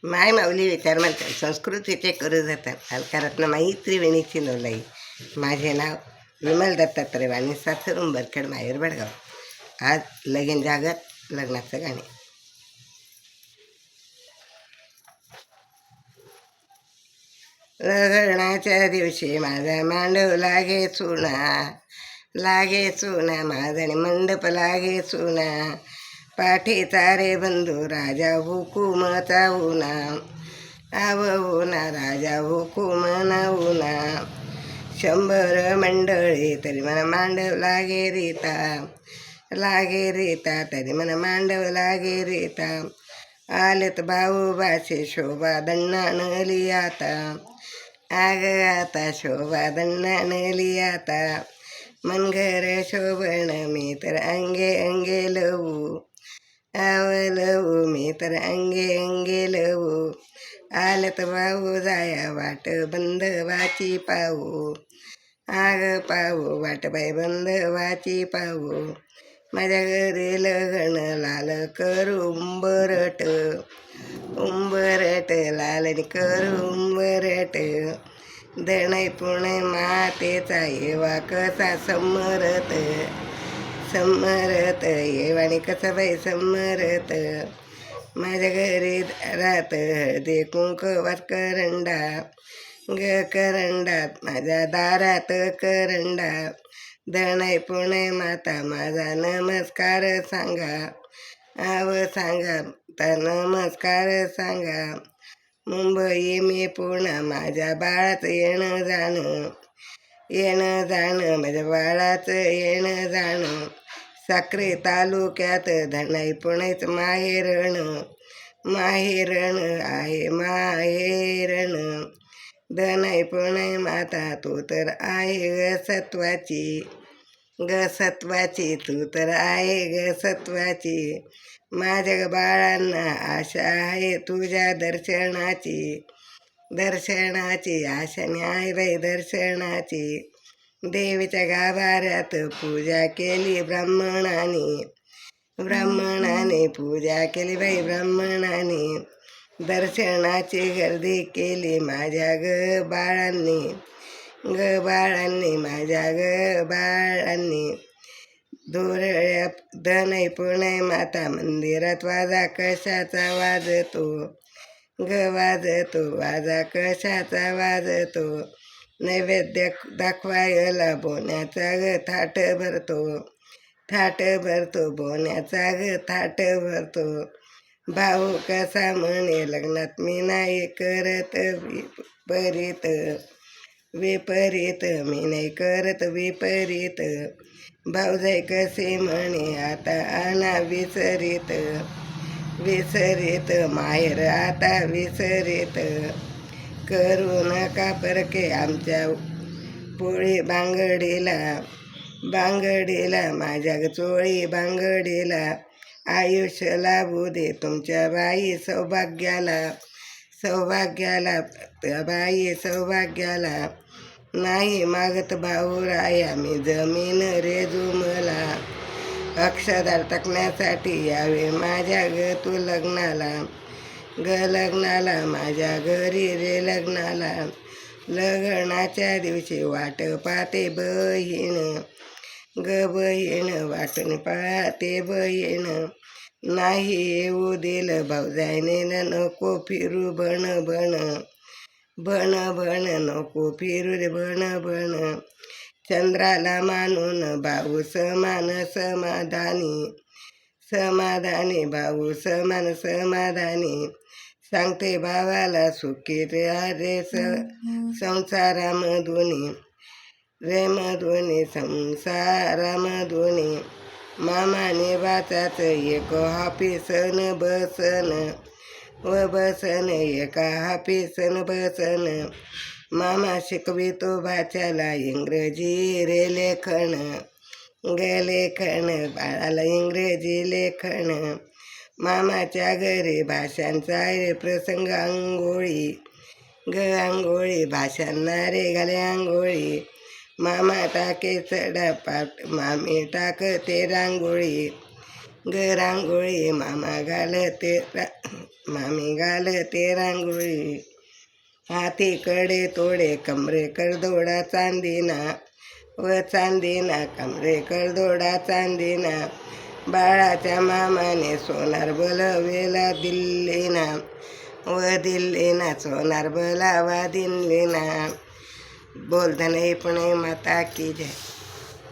माय माऊली विचार म्हणतात संस्कृतीचे करू जातात हलकारत्न माई त्रिवेणीची नोलाई. माझे नाव विमल दत्तात्रय वाणी सासर उंबरखेड माहेर बडगाव. आज लगीन जागत लग्नाचं गाणे. लग्नाच्या दिवशी माझा मांडव लागे चुना माझा मंडप लागे चुना. पाठी तारे बंधू राजा हुकुमचा उना आवना राजा हुकुम नवना. 100 मंडळी तरी मला मांडव लागे रीता तरी मला मांडव लागे रीता. आलेत भाऊ बाचे शोभा दण्णानली आता आग आता शोभा दण्णानली आता. मनघर शोभण मी तर अंगे अंगे लवू आवलवू मी तर अंगे अंगे लवू. आलत भाऊ जाया वाट बंद वाची पाहू आग पाहू वाट बाई बंद वाची पाहू. माझ्या घरी लग्न लाल करू उंबरट लालनी करू उंबरट. दणै पुणे मातेचा येवा कसा समरत येवाणी कसा बाई समरत. माझ्या घरी रात हळदी कुंकवात करंडात माझ्या दारात करंडा. दणै पुणे माता माझा नमस्कार सांगा तर नमस्कार सांगा. मुंबई मी पुणे माझ्या बाळाचं येणं जाणं माझ्या बाळाचं येणं जाणं. साक्री तालुक्यात धणै पुणेच माहेरण आहे माहेरण. धणै पुणे माता तू तर आहे ग सत्वाची तू तर आहे ग सत्वाची. माझ्या बाळांना आशा आहे तुझ्या दर्शनाची आशाने आहे बाई दर्शनाची. देवीच्या गाभाऱ्यात पूजा केली ब्राह्मणाने पूजा केली बाई ब्राह्मणाने. दर्शनाची गर्दी केली माझ्या ग बाळांनी माझ्या ग बाळांनी. धुरळ्या धणै पुणे माता मंदिरात वाजा कशाचा वाजतो वाजा कशाचा वाजतो. नैवेद्य दाखवायला बोण्याचा ग थाट भरतो बोण्याचा ग थाट भरतो. भाऊ कसा म्हणे लग्नात मी नाही करत विपरीत मी नाही करत विपरीत. भाऊजाई कसे म्हणे आता आणा विसरीत माहेर आता विसरीत. करू नका परके आमच्या पोळी बांगडीला माझ्या चोळी बांगडीला. आयुष्य लाभू दे तुमच्या बाई सौभाग्याला. नाही मागत भाऊ राया मी जमीन रेजुमला. अक्षदार टाकण्यासाठी यावे माझ्या ग तू लग्नाला माझ्या घरी रे लग्नाला. लग्नाच्या दिवशी वाट पाहते बहीण वाटून पाहते बहीण. नाही येऊ दिलं भाऊजाईने नको फिरू बण नको फिरू रे बण. चंद्राला मानून भाऊ समाधानी भाऊ समाधानी. सांगते भावाला सुखी रे संसारामधुनी. मामाने वाचाच एक हाफिसन बसन एका हाफिसन बसन. मामा शिकवितो भाच्याला इंग्रजी रे लेखन बाळाला इंग्रजी लेखन. मामाच्या घरी भाषांचा रे प्रसंग आंघोळी भाषांना रे घाले आंघोळी. मामा टाके चढा पाट मामी टाकते रांगोळी. ग रांगोळी मामी घालते रांगोळी. हाती कडे तोडे कमरे करदोडा चांदीना व चांदीना कमरे करदोडा चांदीना. बाळाच्या मामाने सोनार बोलवेला दिल्लीना व दिल्लीना सोनार बोलावा दिल्लीना. बोलता नाही पण माता की जय.